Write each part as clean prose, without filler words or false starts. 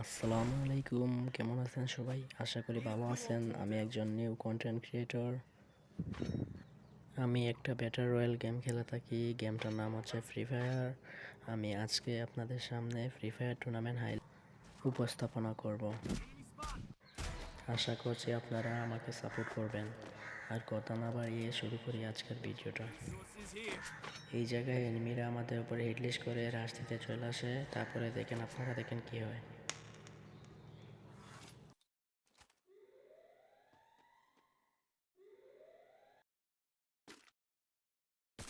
আসসালামু আলাইকুম, কেমন আছেন সবাই? আশা করি ভালো আছেন। আমি একজন নিউ কন্টেন্ট ক্রিয়েটর। আমি একটা ব্যাটল রয়্যাল গেম খেলে থাকি। গেমটার নাম হচ্ছে ফ্রি ফায়ার। আমি আজকে আপনাদের সামনে ফ্রি ফায়ার টুর্নামেন্ট উপস্থাপনা করব। আশা করছি আপনারা আমাকে সাপোর্ট করবেন। আর কথা না বাড়িয়ে শুরু করি আজকের ভিডিওটা। এই জায়গায় এনিমিরা আমাদের উপরে হিটলিস্ট করে রাশ দিতে চলে আসে, তারপরে আপনারা দেখেন কি হয়।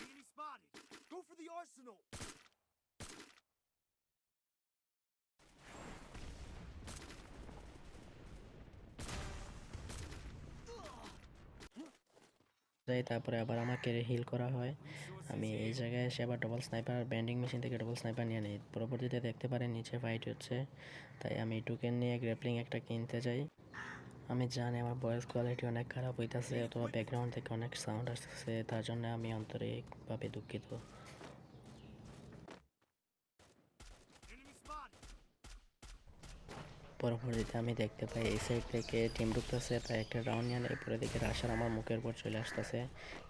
Enemy spotted! Go for the arsenal! যাই, তারপরে আবার আমাকে হিল করা হয়। আমি এই জায়গায় এসে আবার ডবল স্নাইপার ব্যান্ডিং মেশিন থেকে ডবল স্নাইপার নিয়ে নিই। পরবর্তীতে দেখতে পারেন নিচে ফাইট হচ্ছে, তাই আমি টোকেন নিয়ে গ্র্যাপলিং একটা কিনতে যাই। আমি জানি আমার ভয়েস কোয়ালিটি অনেক খারাপ হইতাছে অথবা ব্যাকগ্রাউন্ড থেকে অনেক সাউন্ড আসতেছে, তার জন্য আমি আন্তরিকভাবে দুঃখিত। Enemy spotted! পরবর্তীতে আমি দেখতে পাই এই সাইড থেকে টিম ঢুকতেছে, তাই একটা রাউন্ড নিয়ে নেই। পরে দিকে রাশার আমার মুখের উপর চলে আসতেছে।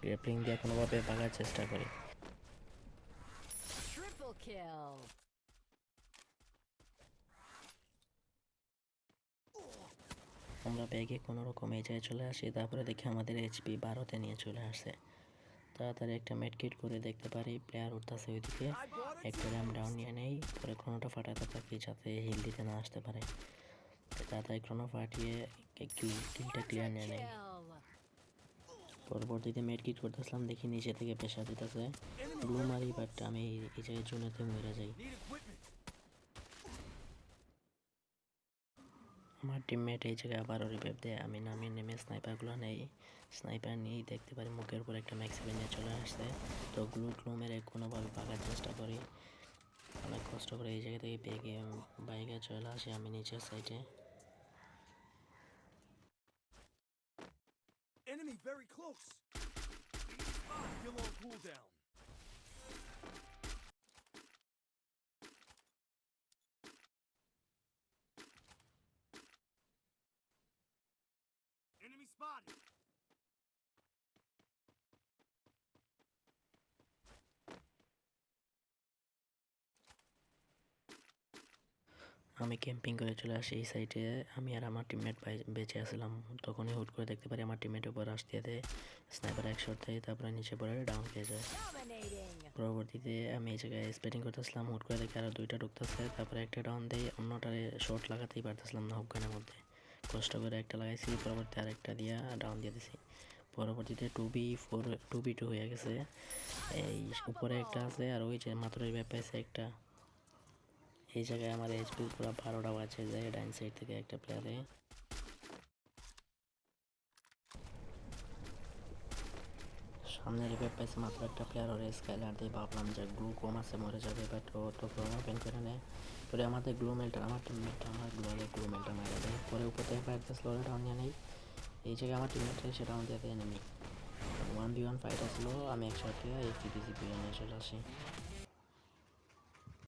গ্র্যাপলিং দিয়ে কোনোভাবে ভাগার চেষ্টা করি। Triple kill. আমরা ব্যাগে কোনো রকম এই জায়গায় চলে আসি, তারপরে দেখি আমাদের এইচপি 12-তে নিয়ে চলে আসছে। তাড়াতাড়ি একটা মেডকিট করে দেখতে পারি প্লেয়ার উঠতেছে ওইদিকে। একটা র্যাম ডাউন নিয়ে নেই, পরে ক্রোনোটা ফাটাতে থাকি যাতে হিল দিতে না আসতে পারে। তাড়াতাড়ি ক্রোনো ফাটিয়ে কিলটা ক্লিয়ার নিয়ে নেই। পরবর্তীতে মেডকিট করতেছিলাম, দেখি নিচে থেকে প্রেশার দিতেছে। গ্লু মারি, বাট আমি এই জায়গায় জুনেতে মরে যাই। Need equipment! আমার টিমমেট এই জায়গায় আবারও রিভাইভ দেয়। আমি নামিয়ে নেমে স্নাইপারগুলো নেই। স্নাইপার নিয়েই দেখতে পারি মুখের উপর একটা ম্যাক্সিভেন নিয়ে চলে আসছে। তো গ্লু মেরে কোনোভাবে ভাগার চেষ্টা করি। অনেক কষ্ট করে এই জায়গা থেকে বেগে বাইকে চলে আসি আমি নিচের সাইডে। Enemy very close! Enemy spotted! Still on cooldown. Enemy spotted! আমি ক্যাম্পিং করে চলে আসি এই সাইডে। আমি আর আমার টিমমেট বেঁচে আসলাম। তখনই হুট করে দেখতে পারি আমার টিমমেটের উপর আসতে দেয়, স্নাইপার এক শট দেয়, তারপরে নিচে পড়ে ডাউন খেয়ে যায়। Dominating. পরবর্তীতে আমি এই জায়গায় স্পেটিং করতেছিলাম, হুট করে দেখি আরও দুইটা ঢুকতেছে, তারপরে একটা ডাউন দেয়, অন্যটারে শট লাগাতেই পারতেছিলাম না হুকগানের মধ্যে। কষ্ট করে একটা লাগাইছি, পরবর্তী আরেকটা দিয়া ডাউন দিয়ে দিছি। পরবর্তীতে 2v2 হয়ে গেছে। এই উপরে একটা আছে আর ওই যে মাত্র রিভাইভ পাইছে একটা। এই জায়গায় আমার এইচপি পুরো 12টা বাজে যায় ডাইন সাইড থেকে একটা প্লেয়ারে। সামনে রিভাইভ পাইছে মাত্র একটা প্লেয়ার, ওর স্কাইলার দিয়ে ভাবলাম যে গ্লু কম আছে মরে যাবে, বাট ও তো গ্লু ওপেন করে নেয়। পরে আমাদের আমার টিমমেটটা আমার গ্লু মেলটা মারা দেয়। পরে উপর থেকে ফায়ার দিয়েছিল, ওরা ডাউন নিয়ে নেই। এই জায়গায় আমার টিমমেটটা এসে ডাউন দিয়ে দেয় এনিমি। 1v1 ফাইট আসলো, আমি একসাথে এই জিপি নিয়ে চলে আসি।